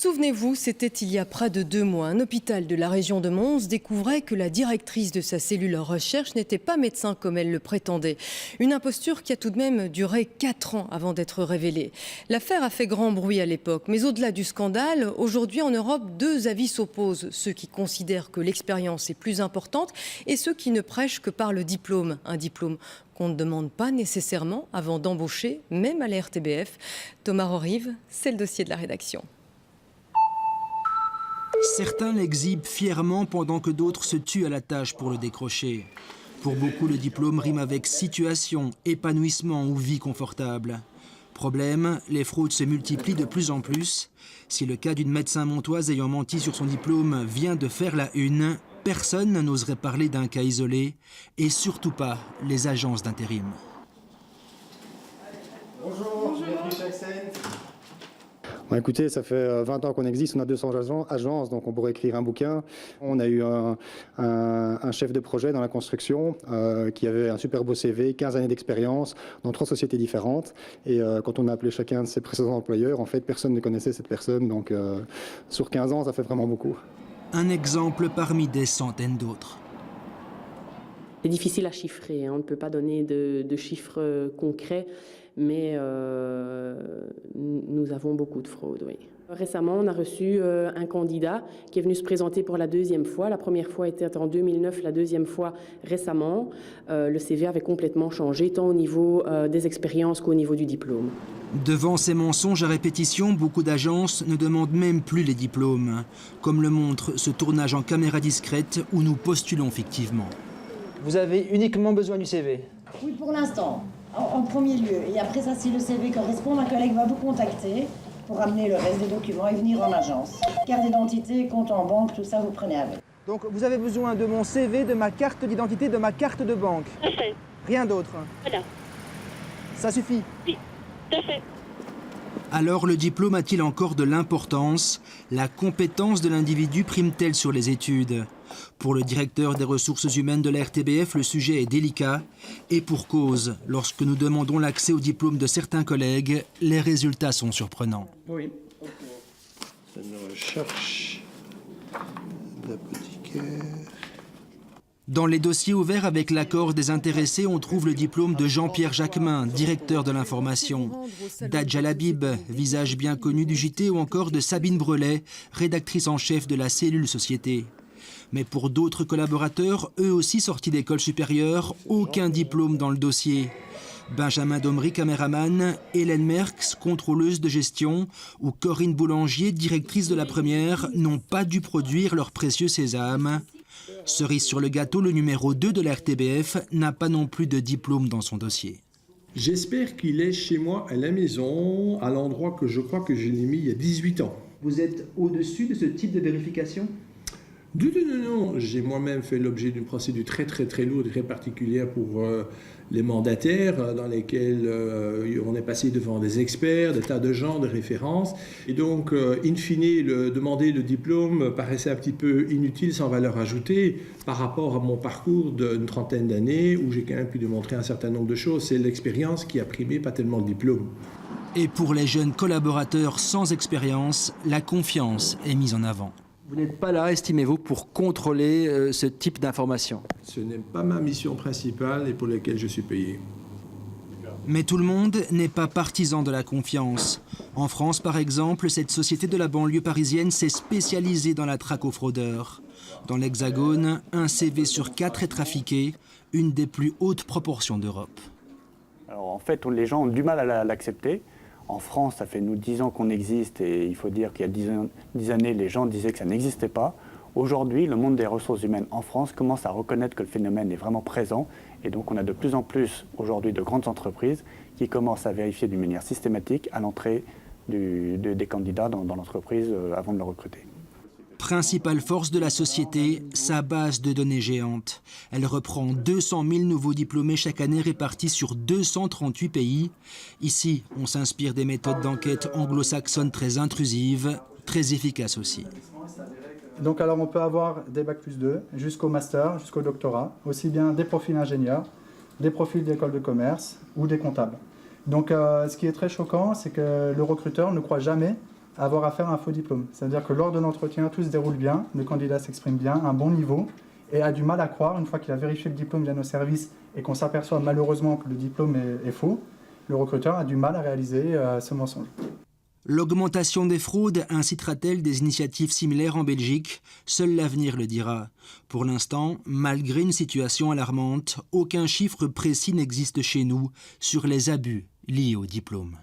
Souvenez-vous, c'était il y a près de 2 mois. Un hôpital de la région de Mons découvrait que la directrice de sa cellule recherche n'était pas médecin comme elle le prétendait. Une imposture qui a tout de même duré 4 ans avant d'être révélée. L'affaire a fait grand bruit à l'époque. Mais au-delà du scandale, aujourd'hui en Europe, 2 avis s'opposent. Ceux qui considèrent que l'expérience est plus importante et ceux qui ne prêchent que par le diplôme. Un diplôme qu'on ne demande pas nécessairement avant d'embaucher, même à la RTBF. Thomas Rorive, c'est le dossier de la rédaction. Certains l'exhibent fièrement pendant que d'autres se tuent à la tâche pour le décrocher. Pour beaucoup, le diplôme rime avec situation, épanouissement ou vie confortable. Problème, les fraudes se multiplient de plus en plus. Si le cas d'une médecin montoise ayant menti sur son diplôme vient de faire la une, personne n'oserait parler d'un cas isolé, et surtout pas les agences d'intérim. Bonjour, bienvenue chez Accent. Bon, écoutez, ça fait 20 ans qu'on existe, on a 200 agences, donc on pourrait écrire un bouquin. On a eu un chef de projet dans la construction qui avait un super beau CV, 15 années d'expérience dans 3 sociétés différentes. Et quand on a appelé chacun de ses précédents employeurs, en fait, personne ne connaissait cette personne. Donc sur 15 ans, ça fait vraiment beaucoup. Un exemple parmi des centaines d'autres. C'est difficile à chiffrer, on ne peut pas donner de chiffres concrets, mais nous avons beaucoup de fraudes, oui. Récemment, on a reçu un candidat qui est venu se présenter pour la 2e fois. La première fois était en 2009, la 2e fois récemment. Le CV avait complètement changé, tant au niveau des expériences qu'au niveau du diplôme. Devant ces mensonges à répétition, beaucoup d'agences ne demandent même plus les diplômes, comme le montre ce tournage en caméra discrète où nous postulons fictivement. Vous avez uniquement besoin du CV? Oui, pour l'instant, en premier lieu. Et après ça, si le CV correspond, ma collègue va vous contacter pour amener le reste des documents et venir en agence. Carte d'identité, compte en banque, tout ça, vous prenez avec. Donc vous avez besoin de mon CV, de ma carte d'identité, de ma carte de banque? Tout à fait. Rien d'autre? Voilà. Ça suffit? Oui, tout à fait. Alors le diplôme a-t-il encore de l'importance? La compétence de l'individu prime-t-elle sur les études? Pour le directeur des ressources humaines de la RTBF, le sujet est délicat. Et pour cause, lorsque nous demandons l'accès au diplôme de certains collègues, les résultats sont surprenants. Oui. C'est une recherche d'apothicaire. Dans les dossiers ouverts avec l'accord des intéressés, on trouve le diplôme de Jean-Pierre Jacquemin, directeur de l'information, d'Adja Labib, visage bien connu du JT, ou encore de Sabine Brelet, rédactrice en chef de la cellule Société. Mais pour d'autres collaborateurs, eux aussi sortis d'école supérieure, aucun diplôme dans le dossier. Benjamin Domry, caméraman, Hélène Merckx, contrôleuse de gestion, ou Corinne Boulanger, directrice de la première, n'ont pas dû produire leur précieux sésame. Cerise sur le gâteau, le numéro 2 de la RTBF n'a pas non plus de diplôme dans son dossier. J'espère qu'il est chez moi à la maison, à l'endroit que je crois que je l'ai mis il y a 18 ans. Vous êtes au-dessus de ce type de vérification? Non. J'ai moi-même fait l'objet d'une procédure très lourde et très particulière pour les mandataires, dans lesquels on est passé devant des experts, des tas de gens, de références. Et donc, in fine, demander le diplôme paraissait un petit peu inutile, sans valeur ajoutée, par rapport à mon parcours d'une trentaine d'années, où j'ai quand même pu démontrer un certain nombre de choses. C'est l'expérience qui a primé, pas tellement le diplôme. Et pour les jeunes collaborateurs sans expérience, la confiance est mise en avant. Vous n'êtes pas là, estimez-vous, pour contrôler ce type d'information? Ce n'est pas ma mission principale et pour laquelle je suis payé. Mais tout le monde n'est pas partisan de la confiance. En France, par exemple, cette société de la banlieue parisienne s'est spécialisée dans la traque aux fraudeurs. Dans l'Hexagone, un CV sur 4 est trafiqué, une des plus hautes proportions d'Europe. Alors en fait, les gens ont du mal à l'accepter. En France, ça fait nous 10 ans qu'on existe et il faut dire qu'il y a 10 années, les gens disaient que ça n'existait pas. Aujourd'hui, le monde des ressources humaines en France commence à reconnaître que le phénomène est vraiment présent et donc on a de plus en plus aujourd'hui de grandes entreprises qui commencent à vérifier d'une manière systématique à l'entrée des candidats dans l'entreprise avant de le recruter. Principale force de la société, sa base de données géante. Elle reprend 200 000 nouveaux diplômés chaque année répartis sur 238 pays. Ici, on s'inspire des méthodes d'enquête anglo-saxonnes très intrusives, très efficaces aussi. Donc alors on peut avoir des Bac+2 jusqu'au master, jusqu'au doctorat, aussi bien des profils ingénieurs, des profils d'école de commerce ou des comptables. Donc ce qui est très choquant, c'est que le recruteur ne croit jamais avoir affaire à un faux diplôme. C'est-à-dire que lors de l'entretien, tout se déroule bien, le candidat s'exprime bien, à un bon niveau, et a du mal à croire, une fois qu'il a vérifié le diplôme via nos services et qu'on s'aperçoit malheureusement que le diplôme est faux, le recruteur a du mal à réaliser ce mensonge. L'augmentation des fraudes incitera-t-elle des initiatives similaires en Belgique? Seul l'avenir le dira. Pour l'instant, malgré une situation alarmante, aucun chiffre précis n'existe chez nous sur les abus liés au diplôme.